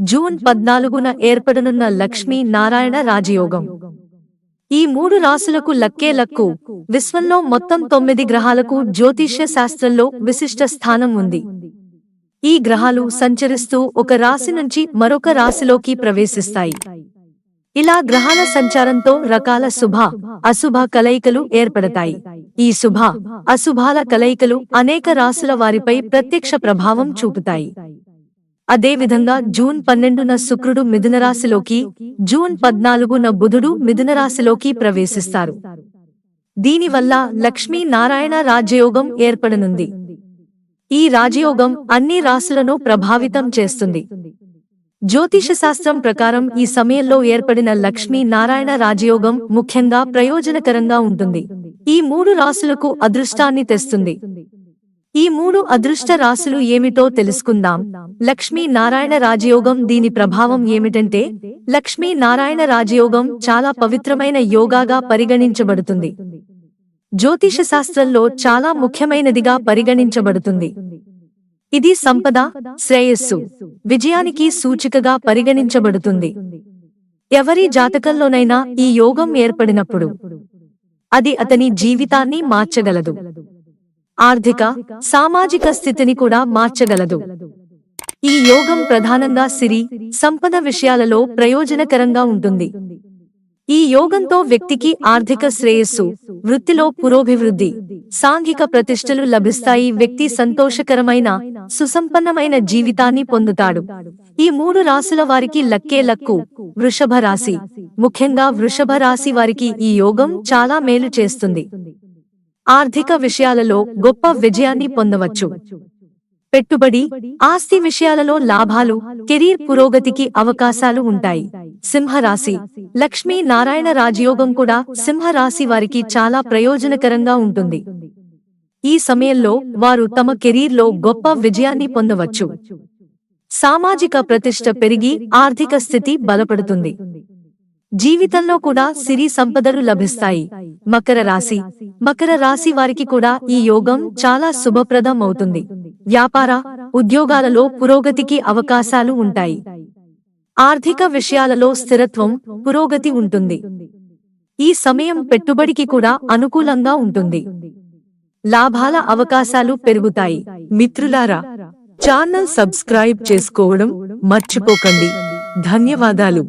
June 14న ఏర్పడనున్న Lakshmi Narayana రాజయోగం. ఈ 3 రాశులకు లక్కే luck. విశ్వంలో మొత్తం 9 గ్రహాలకు జ్యోతిష్య శాస్త్రంలో విశిష్ట స్థానం ఉంది. ఈ గ్రహాలు సంచరిస్తూ ఒక రాశి నుంచి మరొక రాశిలోకి ప్రవేశిస్తాయి. ఇలా గ్రహాల సంచారంతో రకాల శుభ, అశుభ కలయికలు ఏర్పడతాయి. ఈ శుభ, అశుభాల కలయికలు అనేక రాశుల వారిపై ప్రత్యక్ష ప్రభావం చూపుతాయి. అదేవిధంగా జూన్ 12న శుక్రుడు మిథునరాశిలోకి, జూన్ 14న బుధుడు మిథునరాశిలోకి ప్రవేశిస్తారు. దీనివల్ల లక్ష్మీ నారాయణ రాజయోగం ఏర్పడనుంది. ఈ రాజయోగం అన్ని రాశులను ప్రభావితం చేస్తుంది. జ్యోతిషశాస్త్రం ప్రకారం ఈ సమయంలో ఏర్పడిన లక్ష్మీ నారాయణ రాజయోగం ముఖ్యంగా ప్రయోజనకరంగా ఉంటుంది. ఈ 3 రాశులకు అదృష్టాన్ని తెస్తుంది. ఈ 3 అదృష్ట రాశులు ఏమిటో తెలుసుకుందాం. లక్ష్మీ నారాయణ రాజయోగం. దీని ప్రభావం ఏమిటంటే, లక్ష్మీ నారాయణ రాజయోగం చాలా పవిత్రమైన యోగాగా పరిగణించబడుతుంది. జ్యోతిషశాస్త్రంలో చాలా ముఖ్యమైనదిగా పరిగణించబడుతుంది. ఇది సంపద, శ్రేయస్సు, విజయానికి సూచికగా పరిగణించబడుతుంది. ఎవరి జాతకంలోనైనా ఈ యోగం ఏర్పడినప్పుడు అది అతని జీవితాన్ని మార్చగలదు. ఆర్థిక, సామాజిక స్థితిని కూడా మార్చగలదు. ఈ యోగం ప్రధానంగా సిరి, సంపద విషయాలలో ప్రయోజనకరంగా ఉంటుంది. ఈ యోగంతో వ్యక్తికి ఆర్థిక శ్రేయస్సు, వృత్తిలో పురోభివృద్ధి, సాంఘిక ప్రతిష్టలు లభిస్తాయి. వ్యక్తి సంతోషకరమైన, సుసంపన్నమైన జీవితాన్ని పొందుతాడు. ఈ 3 రాశుల వారికి లక్కే లక్కు. వృషభ రాశి. ముఖ్యంగా వృషభ రాశి వారికి ఈ యోగం చాలా మేలు చేస్తుంది. ఆర్థిక విషయాలలో గొప్ప విజయాన్ని పొందవచ్చు. పెట్టుబడి, ఆస్తి విషయాలలో లాభాలు, కెరీర్ పురోగతికి అవకాశాలు ఉంటాయి. సింహరాశి. లక్ష్మీ నారాయణ రాజయోగం కూడా సింహరాశి వారికి చాలా ప్రయోజనకరంగా ఉంటుంది. ఈ సమయంలో వారు తమ కెరీర్లో గొప్ప విజయాన్ని పొందవచ్చు. సామాజిక ప్రతిష్ట పెరిగి ఆర్థిక స్థితి బలపడుతుంది. జీవితంలో కూడా సిరి సంపదలు లభిస్తాయి. మకర రాశి. మకర రాశి వారికి కూడా ఈ యోగం చాలా శుభప్రదం అవుతుంది. వ్యాపార, ఉద్యోగాలలో పురోగతికి అవకాశాలు ఉంటాయి. ఆర్థిక విషయాలలో స్థిరత్వం, పురోగతి ఉంటుంది. ఈ సమయం పెట్టుబడికి కూడా అనుకూలంగా ఉంటుంది. లాభాల అవకాశాలు పెరుగుతాయి. మిత్రులారా, ఛానల్ సబ్స్క్రైబ్ చేసుకోవడం మర్చిపోకండి. ధన్యవాదాలు.